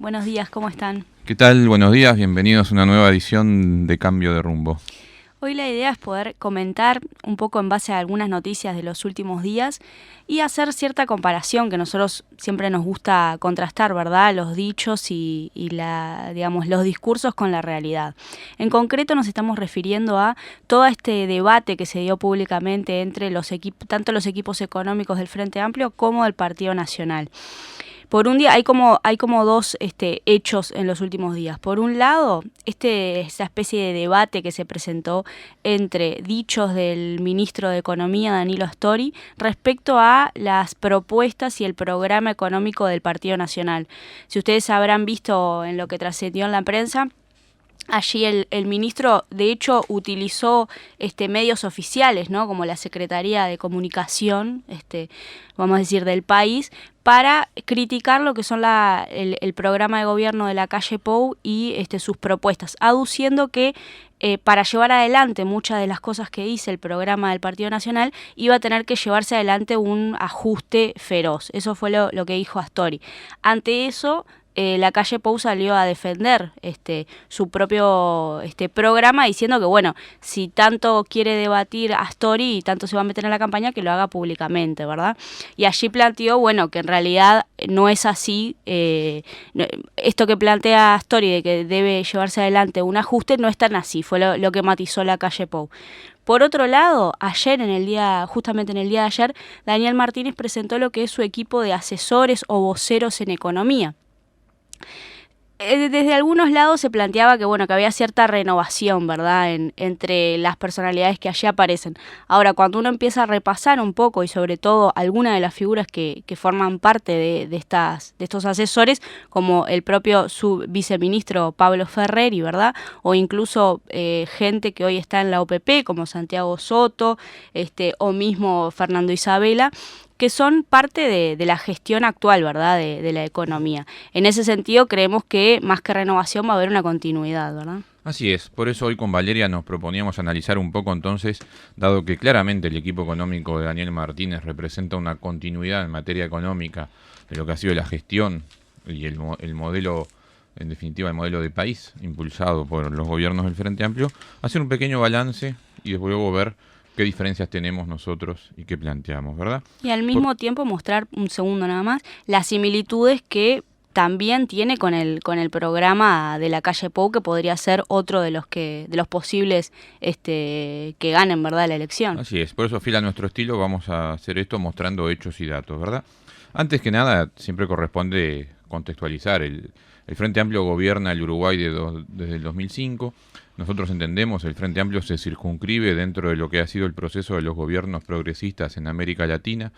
Buenos días, ¿cómo están? ¿Qué tal? Buenos días, bienvenidos a una nueva edición de Cambio de Rumbo. Hoy la idea es poder comentar un poco en base a algunas noticias de los últimos días y hacer cierta comparación que nosotros siempre nos gusta contrastar, ¿verdad? Los dichos digamos, los discursos con la realidad. En concreto nos estamos refiriendo a todo este debate que se dio públicamente entre tanto los equipos económicos del Frente Amplio como del Partido Nacional. Por un día hay como dos hechos en los últimos días. Por un lado, esa especie de debate que se presentó entre dichos del ministro de Economía, Danilo Astori, respecto a las propuestas y el programa económico del Partido Nacional. Si ustedes habrán visto en lo que trascendió en la prensa, allí el ministro, de hecho, utilizó medios oficiales, ¿no? Como la Secretaría de Comunicación, vamos a decir, del país, para criticar lo que son el programa de gobierno de la calle Pou y sus propuestas, aduciendo que para llevar adelante muchas de las cosas que dice el programa del Partido Nacional, iba a tener que llevarse adelante un ajuste feroz. Eso fue lo que dijo Astori. Ante eso, la calle Pou salió a defender su propio programa, diciendo que, bueno, si tanto quiere debatir Astori y tanto se va a meter en la campaña, que lo haga públicamente, ¿verdad? Y allí planteó, bueno, que en realidad no es así. Esto que plantea Astori de que debe llevarse adelante un ajuste no es tan así, fue lo que matizó la calle Pou. Por otro lado, justamente en el día de ayer, Daniel Martínez presentó lo que es su equipo de asesores o voceros en economía. Desde algunos lados se planteaba que, bueno, que había cierta renovación, ¿verdad?, entre las personalidades que allí aparecen. Ahora, cuando uno empieza a repasar un poco y sobre todo algunas de las figuras que forman parte de estos asesores, como el propio viceministro Pablo Ferreri, ¿verdad?, o incluso gente que hoy está en la OPP, como Santiago Soto, o mismo Fernando Isabela, que son parte de la gestión actual, ¿verdad?, de la economía. En ese sentido, creemos que más que renovación va a haber una continuidad, ¿verdad? Así es, por eso hoy con Valeria nos proponíamos analizar un poco entonces, dado que claramente el equipo económico de Daniel Martínez representa una continuidad en materia económica de lo que ha sido la gestión y el modelo, en definitiva el modelo de país impulsado por los gobiernos del Frente Amplio, hacer un pequeño balance y después luego ver qué diferencias tenemos nosotros y qué planteamos, ¿verdad? Y al mismo tiempo mostrar, un segundo nada más, las similitudes que también tiene con el programa de la calle Pou, que podría ser otro de los posibles que ganen, ¿verdad?, la elección. Así es, por eso fiel a nuestro estilo vamos a hacer esto mostrando hechos y datos, ¿verdad? Antes que nada, siempre corresponde contextualizar. El Frente Amplio gobierna el Uruguay desde el 2005. Nosotros entendemos el Frente Amplio se circunscribe dentro de lo que ha sido el proceso de los gobiernos progresistas en América Latina,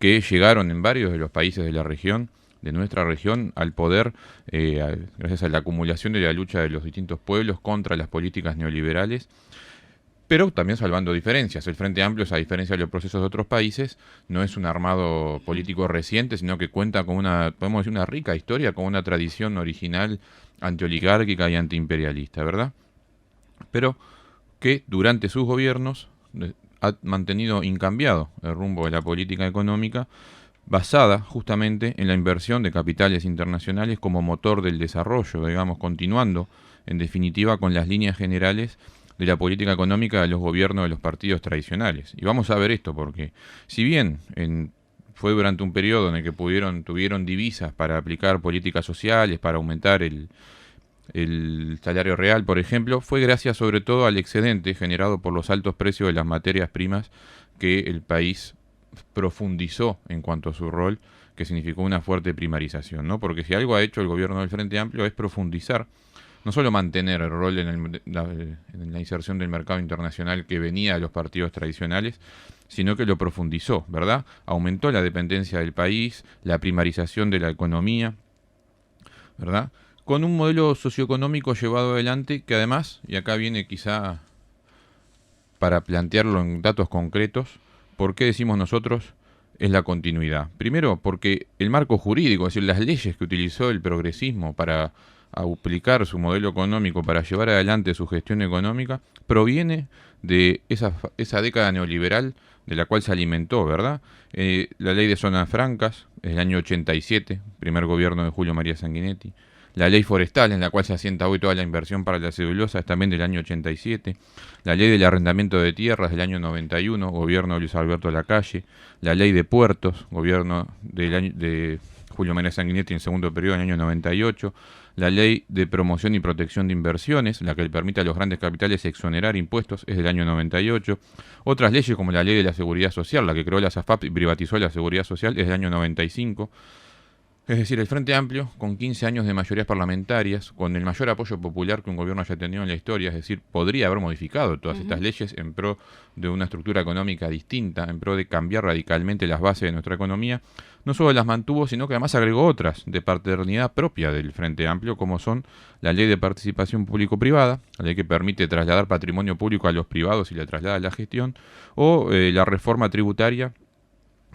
que llegaron en varios de los países de la región, de nuestra región, al poder gracias a la acumulación de la lucha de los distintos pueblos contra las políticas neoliberales, pero también salvando diferencias. El Frente Amplio, a diferencia de los procesos de otros países, no es un armado político reciente, sino que cuenta con podemos decir, una rica historia, con una tradición original antioligárquica y antiimperialista, ¿verdad? Pero que durante sus gobiernos ha mantenido incambiado el rumbo de la política económica, basada justamente en la inversión de capitales internacionales como motor del desarrollo, digamos, continuando en definitiva con las líneas generales de la política económica de los gobiernos de los partidos tradicionales. Y vamos a ver esto porque, si bien fue durante un periodo en el que tuvieron divisas para aplicar políticas sociales, para aumentar el salario real, por ejemplo, fue gracias sobre todo al excedente generado por los altos precios de las materias primas que el país profundizó en cuanto a su rol, que significó una fuerte primarización, ¿no? Porque si algo ha hecho el gobierno del Frente Amplio es profundizar, no solo mantener el rol en la inserción del mercado internacional que venía de los partidos tradicionales, sino que lo profundizó, ¿verdad? Aumentó la dependencia del país, la primarización de la economía, ¿verdad?, con un modelo socioeconómico llevado adelante que además, y acá viene quizá para plantearlo en datos concretos, ¿por qué decimos nosotros es la continuidad? Primero, porque el marco jurídico, es decir, las leyes que utilizó el progresismo para aplicar su modelo económico, para llevar adelante su gestión económica, proviene de esa década neoliberal de la cual se alimentó, ¿verdad? La ley de zonas francas, es el año 87, primer gobierno de Julio María Sanguinetti. La ley forestal, en la cual se asienta hoy toda la inversión para la celulosa, es también del año 87. La ley del arrendamiento de tierras del año 91, gobierno de Luis Alberto Lacalle. La ley de puertos, gobierno de Julio María Sanguinetti en segundo periodo del año 98. La ley de promoción y protección de inversiones, la que permite a los grandes capitales exonerar impuestos, es del año 98. Otras leyes como la ley de la seguridad social, la que creó la SAFAP y privatizó la seguridad social, es del año 95. Es decir, el Frente Amplio, con 15 años de mayorías parlamentarias, con el mayor apoyo popular que un gobierno haya tenido en la historia, es decir, podría haber modificado todas estas leyes en pro de una estructura económica distinta, en pro de cambiar radicalmente las bases de nuestra economía, no solo las mantuvo, sino que además agregó otras de paternidad propia del Frente Amplio, como son la Ley de Participación Público-Privada, la ley que permite trasladar patrimonio público a los privados y le traslada a la gestión, o la reforma tributaria,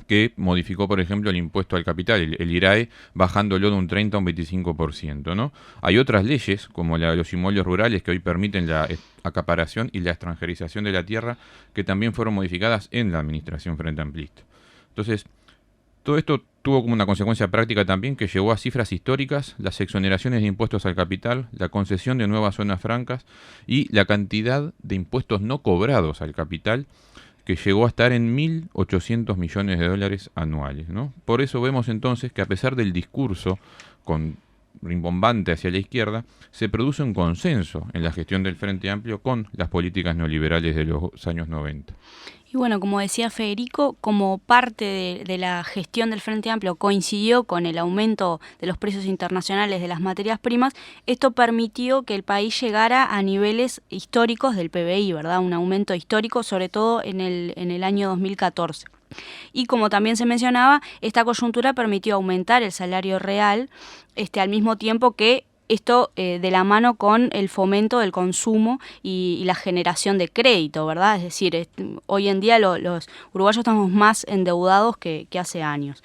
que modificó, por ejemplo, el impuesto al capital, el IRAE, bajándolo de un 30 a un 25%, ¿no? Hay otras leyes, como la de los inmuebles rurales, que hoy permiten la acaparación y la extranjerización de la tierra, que también fueron modificadas en la administración Frente Amplista. Entonces, todo esto tuvo como una consecuencia práctica también que llevó a cifras históricas las exoneraciones de impuestos al capital, la concesión de nuevas zonas francas y la cantidad de impuestos no cobrados al capital, que llegó a estar en 1.800 millones de dólares anuales, ¿no? Por eso vemos entonces que a pesar del discurso rimbombante hacia la izquierda, se produce un consenso en la gestión del Frente Amplio con las políticas neoliberales de los años 90. Y bueno, como decía Federico, como parte de la gestión del Frente Amplio coincidió con el aumento de los precios internacionales de las materias primas, esto permitió que el país llegara a niveles históricos del PBI, ¿verdad? Un aumento histórico, sobre todo en el año 2014. Y como también se mencionaba, esta coyuntura permitió aumentar el salario real al mismo tiempo que esto de la mano con el fomento del consumo y la generación de crédito, ¿verdad? Es decir, hoy en día los uruguayos estamos más endeudados que hace años.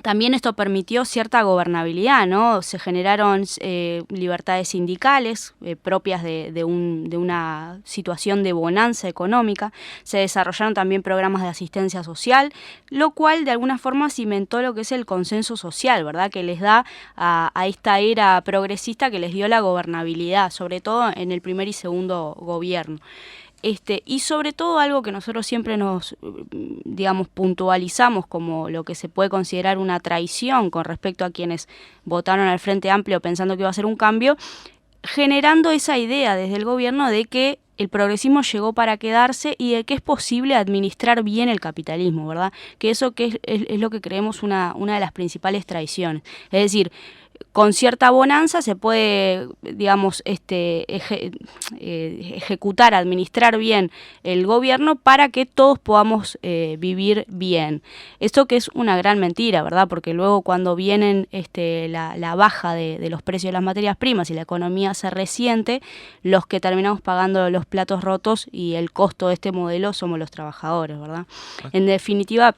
También esto permitió cierta gobernabilidad, ¿no? Se generaron libertades sindicales propias de una situación de bonanza económica. Se desarrollaron también programas de asistencia social, lo cual de alguna forma cimentó lo que es el consenso social, ¿verdad? Que les da a esta era progresista, que les dio la gobernabilidad, sobre todo en el primer y segundo gobierno. Y sobre todo algo que nosotros siempre nos, puntualizamos como lo que se puede considerar una traición con respecto a quienes votaron al Frente Amplio pensando que iba a ser un cambio, generando esa idea desde el gobierno de que el progresismo llegó para quedarse y de que es posible administrar bien el capitalismo, ¿verdad? Que eso que es lo que creemos una de las principales traiciones. Es decir, con cierta bonanza se puede, ejecutar, administrar bien el gobierno para que todos podamos vivir bien. Esto que es una gran mentira, ¿verdad? Porque luego cuando vienen la baja de los precios de las materias primas y la economía se resiente, los que terminamos pagando los platos rotos y el costo de este modelo somos los trabajadores, ¿verdad? En definitiva,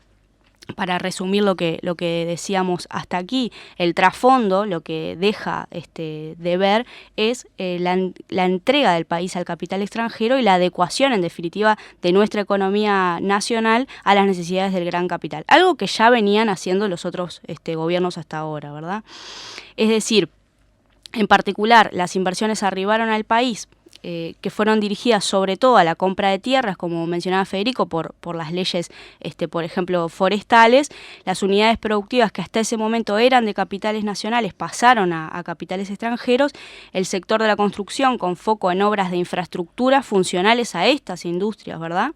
para resumir lo que decíamos hasta aquí, el trasfondo, lo que deja de ver es la entrega del país al capital extranjero y la adecuación, en definitiva, de nuestra economía nacional a las necesidades del gran capital. Algo que ya venían haciendo los otros gobiernos hasta ahora, ¿verdad? Es decir, en particular, las inversiones arribaron al país que fueron dirigidas sobre todo a la compra de tierras, como mencionaba Federico, por las leyes, por ejemplo, forestales. Las unidades productivas que hasta ese momento eran de capitales nacionales pasaron a capitales extranjeros. El sector de la construcción con foco en obras de infraestructura funcionales a estas industrias, ¿verdad?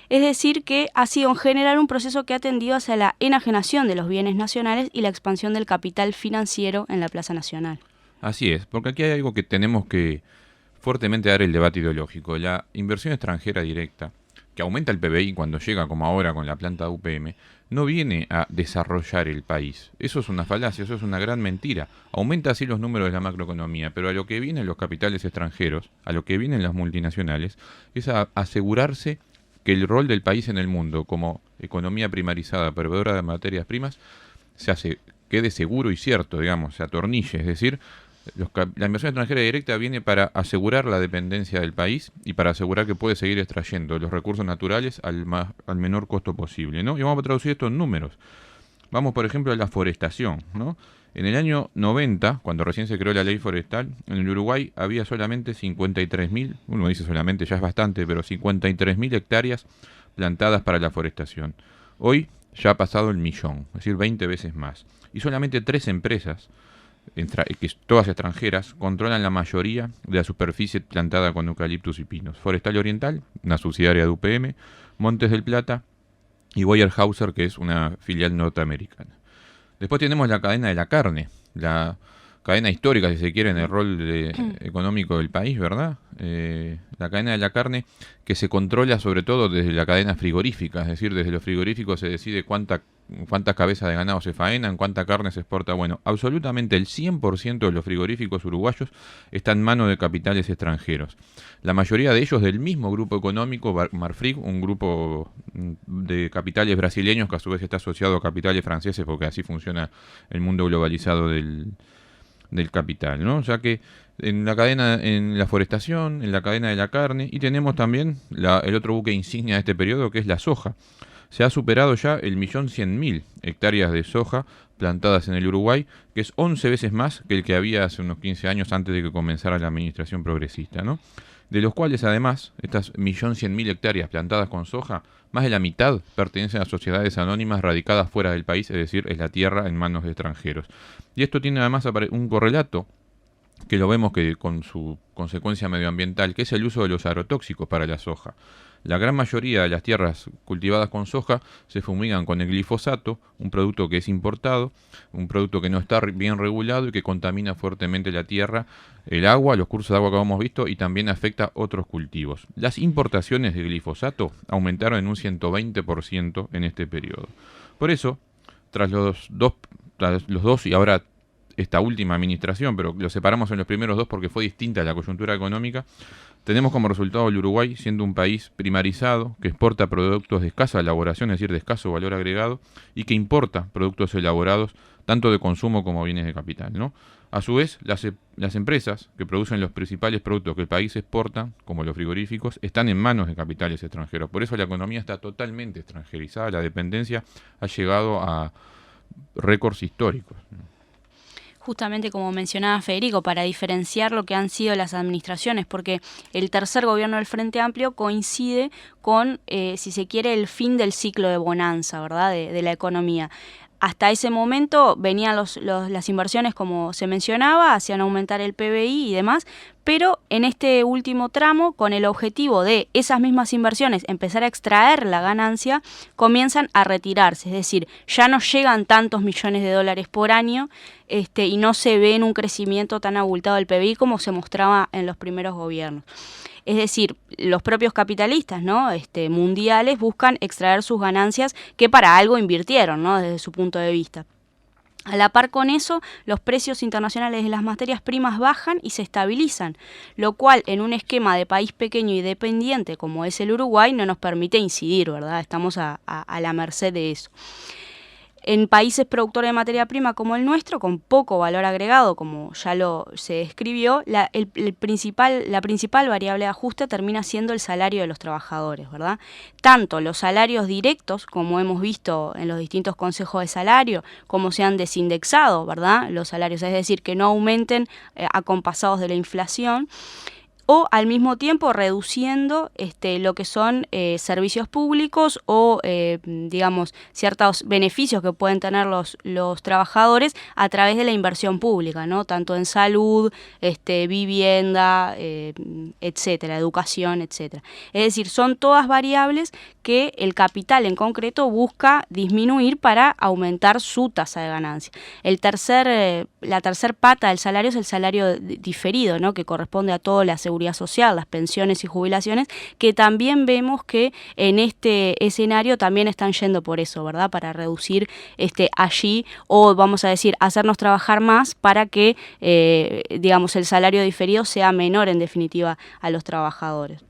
Es decir, que ha sido en general un proceso que ha tendido hacia la enajenación de los bienes nacionales y la expansión del capital financiero en la plaza nacional. Así es, porque aquí hay algo que tenemos que fuertemente dar el debate ideológico. La inversión extranjera directa, que aumenta el PBI cuando llega, como ahora con la planta de UPM, no viene a desarrollar el país. Eso es una falacia, eso es una gran mentira. Aumenta así los números de la macroeconomía, pero a lo que vienen los capitales extranjeros, a lo que vienen las multinacionales, es a asegurarse que el rol del país en el mundo como economía primarizada, proveedora de materias primas, quede seguro y cierto, se atornille, es decir, la inversión extranjera directa viene para asegurar la dependencia del país y para asegurar que puede seguir extrayendo los recursos naturales al menor costo posible, ¿no? Y vamos a traducir esto en números. Vamos, por ejemplo, a la forestación, ¿no? En el año 90, cuando recién se creó la ley forestal, en el Uruguay había solamente 53.000, uno dice solamente, ya es bastante, pero 53.000 hectáreas plantadas para la forestación. Hoy ya ha pasado el millón, es decir, 20 veces más. Y solamente 3 empresas, que todas extranjeras, controlan la mayoría de la superficie plantada con eucaliptus y pinos. Forestal Oriental, una subsidiaria de UPM, Montes del Plata y Weyerhaeuser, que es una filial norteamericana. Después tenemos la cadena de la carne, la cadena histórica, si se quiere, en el rol económico del país, ¿verdad? La cadena de la carne que se controla sobre todo desde la cadena frigorífica, es decir, desde los frigoríficos se decide cuántas cabezas de ganado se faenan, cuánta carne se exporta. Bueno, absolutamente el 100% de los frigoríficos uruguayos están en manos de capitales extranjeros. La mayoría de ellos del mismo grupo económico, Marfrig, un grupo de capitales brasileños que a su vez está asociado a capitales franceses, porque así funciona el mundo globalizado del capital, ¿no? O sea que en la cadena, en la forestación, en la cadena de la carne, y tenemos también el otro buque insignia de este periodo, que es la soja. Se ha superado ya el 1.100.000 hectáreas de soja plantadas en el Uruguay, que es 11 veces más que el que había hace unos 15 años antes de que comenzara la administración progresista, ¿no? De los cuales además, estas 1.100.000 hectáreas plantadas con soja, más de la mitad pertenecen a sociedades anónimas radicadas fuera del país, es decir, es la tierra en manos de extranjeros. Y esto tiene además un correlato, que lo vemos que con su consecuencia medioambiental, que es el uso de los agrotóxicos para la soja. La gran mayoría de las tierras cultivadas con soja se fumigan con el glifosato, un producto que es importado, un producto que no está bien regulado y que contamina fuertemente la tierra, el agua, los cursos de agua que hemos visto, y también afecta otros cultivos. Las importaciones de glifosato aumentaron en un 120% en este periodo. Por eso, tras los dos y ahora esta última administración, pero lo separamos en los primeros dos porque fue distinta la coyuntura económica, tenemos como resultado el Uruguay siendo un país primarizado, que exporta productos de escasa elaboración, es decir, de escaso valor agregado, y que importa productos elaborados tanto de consumo como bienes de capital, ¿no? A su vez, las empresas que producen los principales productos que el país exporta, como los frigoríficos, están en manos de capitales extranjeros. Por eso la economía está totalmente extranjerizada, la dependencia ha llegado a récords históricos. Justamente como mencionaba Federico, para diferenciar lo que han sido las administraciones, porque el tercer gobierno del Frente Amplio coincide con, si se quiere, el fin del ciclo de bonanza, ¿verdad?, de la economía. Hasta ese momento venían las inversiones, como se mencionaba, hacían aumentar el PBI y demás, pero en este último tramo, con el objetivo de esas mismas inversiones empezar a extraer la ganancia, comienzan a retirarse, es decir, ya no llegan tantos millones de dólares por año y no se ve en un crecimiento tan abultado del PBI como se mostraba en los primeros gobiernos. Es decir, los propios capitalistas, ¿no?, mundiales buscan extraer sus ganancias que para algo invirtieron, ¿no?, desde su punto de vista. A la par con eso, los precios internacionales de las materias primas bajan y se estabilizan, lo cual en un esquema de país pequeño y dependiente como es el Uruguay no nos permite incidir, ¿verdad? Estamos a la merced de eso. En países productores de materia prima como el nuestro, con poco valor agregado, como ya se describió, la principal variable de ajuste termina siendo el salario de los trabajadores, ¿verdad? Tanto los salarios directos, como hemos visto en los distintos consejos de salario, como se han desindexado, ¿verdad?, los salarios, es decir, que no aumenten acompasados de la inflación, o al mismo tiempo reduciendo lo que son servicios públicos o, digamos, ciertos beneficios que pueden tener los trabajadores a través de la inversión pública, ¿no?, tanto en salud, vivienda, etcétera, educación, etcétera. Es decir, son todas variables que el capital en concreto busca disminuir para aumentar su tasa de ganancia. La tercer pata del salario es el salario diferido, ¿no?, que corresponde a toda la seguridad social, las pensiones y jubilaciones, que también vemos que en este escenario también están yendo por eso, ¿verdad?, para reducir allí, o vamos a decir, hacernos trabajar más para que, digamos, el salario diferido sea menor en definitiva a los trabajadores.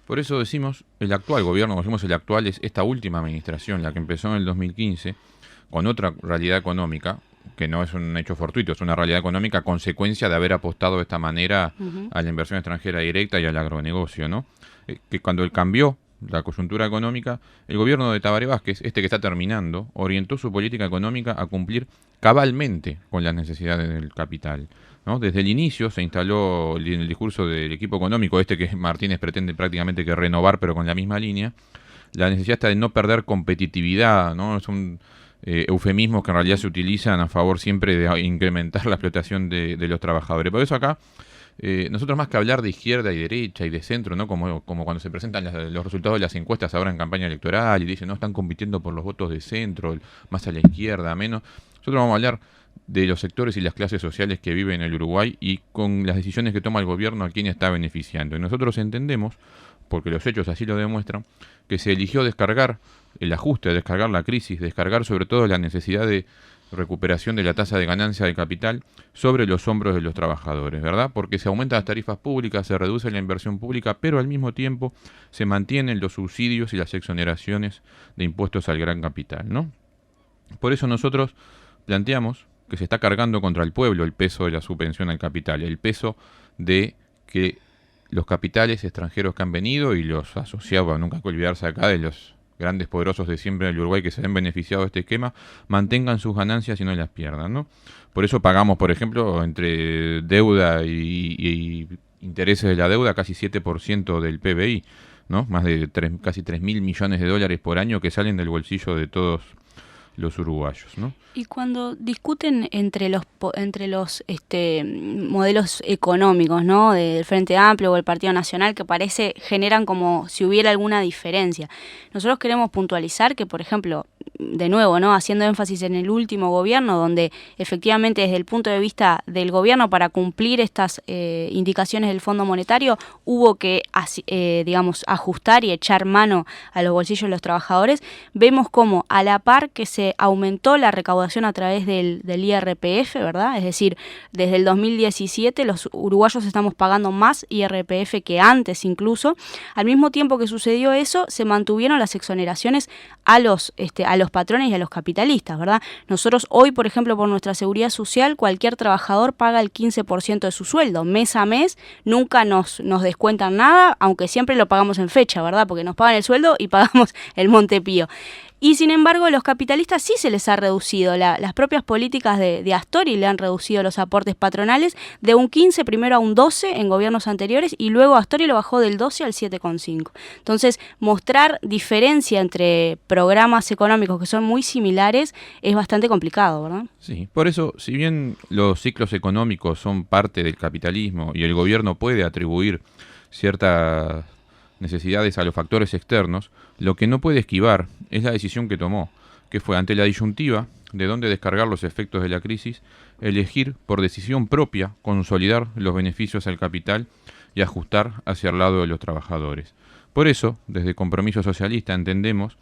Por eso decimos, el actual gobierno, como decimos el actual, es esta última administración, la que empezó en el 2015, con otra realidad económica, que no es un hecho fortuito, es una realidad económica consecuencia de haber apostado de esta manera a la inversión extranjera directa y al agronegocio, ¿no? Que cuando él cambió la coyuntura económica, el gobierno de Tabaré Vázquez, este que está terminando, orientó su política económica a cumplir cabalmente con las necesidades del capital, ¿no? Desde el inicio se instaló en el discurso del equipo económico, este que Martínez pretende prácticamente que renovar, pero con la misma línea, la necesidad está de no perder competitividad, ¿no? Es un eufemismos que en realidad se utilizan a favor siempre de incrementar la explotación de los trabajadores. Por eso acá, nosotros más que hablar de izquierda y derecha y de centro, ¿no? Como cuando se presentan los resultados de las encuestas ahora en campaña electoral y dicen, no, están compitiendo por los votos de centro, más a la izquierda, menos. Nosotros vamos a hablar de los sectores y las clases sociales que viven en el Uruguay y con las decisiones que toma el gobierno a quién está beneficiando. Y nosotros entendemos, porque los hechos así lo demuestran, que se eligió descargar el ajuste, descargar la crisis, descargar sobre todo la necesidad de recuperación de la tasa de ganancia de capital sobre los hombros de los trabajadores, ¿verdad? Porque se aumentan las tarifas públicas, se reduce la inversión pública, pero al mismo tiempo se mantienen los subsidios y las exoneraciones de impuestos al gran capital, ¿no? Por eso nosotros planteamos que se está cargando contra el pueblo el peso de la subvención al capital, el peso de que los capitales extranjeros que han venido y los asociados, nunca hay que olvidarse acá de los grandes poderosos de siempre del Uruguay que se han beneficiado de este esquema, mantengan sus ganancias y no las pierdan, ¿no? Por eso pagamos, por ejemplo, entre deuda y intereses de la deuda casi 7% del PBI, ¿no? Más de casi 3.000 millones de dólares por año que salen del bolsillo de todos los uruguayos, ¿no? Y cuando discuten entre los modelos económicos, ¿no? Del Frente Amplio o el Partido Nacional, que generan como si hubiera alguna diferencia. Nosotros queremos puntualizar que, por ejemplo, de nuevo, ¿no? Haciendo énfasis en el último gobierno, donde efectivamente desde el punto de vista del gobierno para cumplir estas indicaciones del Fondo Monetario hubo que, digamos, ajustar y echar mano a los bolsillos de los trabajadores. Vemos como a la par que se aumentó la recaudación a través del IRPF, ¿verdad? Es decir, desde el 2017 los uruguayos estamos pagando más IRPF que antes incluso. Al mismo tiempo que sucedió eso, se mantuvieron las exoneraciones a los patrones y a los capitalistas, ¿verdad? Nosotros hoy, por ejemplo, por nuestra seguridad social, cualquier trabajador paga el 15% de su sueldo, mes a mes, nunca nos descuentan nada, aunque siempre lo pagamos en fecha, ¿verdad? Porque nos pagan el sueldo y pagamos el Montepío. Y sin embargo, a los capitalistas sí se les ha reducido. Las propias políticas de Astori le han reducido los aportes patronales de un 15 primero a un 12 en gobiernos anteriores y luego Astori lo bajó del 12 al 7,5. Entonces, mostrar diferencia entre programas económicos que son muy similares es bastante complicado, ¿verdad? Sí, por eso, si bien los ciclos económicos son parte del capitalismo y el gobierno puede atribuir ciertas necesidades a los factores externos, lo que no puede esquivar es la decisión que tomó, que fue ante la disyuntiva de dónde descargar los efectos de la crisis, elegir por decisión propia consolidar los beneficios al capital y ajustar hacia el lado de los trabajadores. Por eso, desde Compromiso Socialista entendemos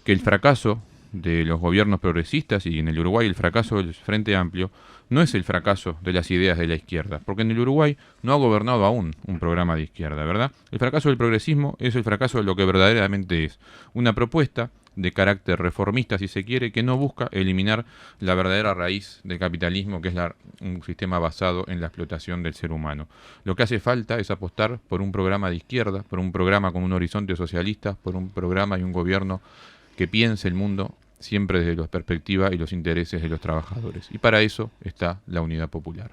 que el fracaso de los gobiernos progresistas y en el Uruguay el fracaso del Frente Amplio no es el fracaso de las ideas de la izquierda, porque en el Uruguay no ha gobernado aún un programa de izquierda, ¿verdad? El fracaso del progresismo es el fracaso de lo que verdaderamente es una propuesta de carácter reformista, si se quiere, que no busca eliminar la verdadera raíz del capitalismo, que es un sistema basado en la explotación del ser humano. Lo que hace falta es apostar por un programa de izquierda, por un programa con un horizonte socialista, por un programa y un gobierno que piense el mundo siempre desde la perspectiva y los intereses de los trabajadores. Y para eso está la Unidad Popular.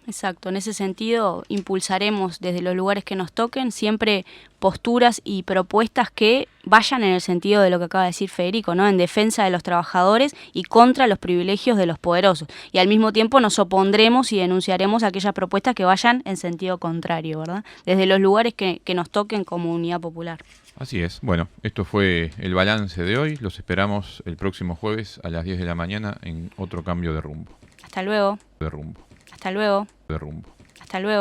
Exacto, en ese sentido impulsaremos desde los lugares que nos toquen siempre posturas y propuestas que vayan en el sentido de lo que acaba de decir Federico, ¿no? En defensa de los trabajadores y contra los privilegios de los poderosos. Y al mismo tiempo nos opondremos y denunciaremos aquellas propuestas que vayan en sentido contrario, ¿verdad? Desde los lugares que nos toquen como Unidad Popular. Así es. Bueno, esto fue el balance de hoy. Los esperamos el próximo jueves a las 10 de la mañana en otro cambio de rumbo. Hasta luego. De rumbo. Hasta luego. De rumbo. Hasta luego.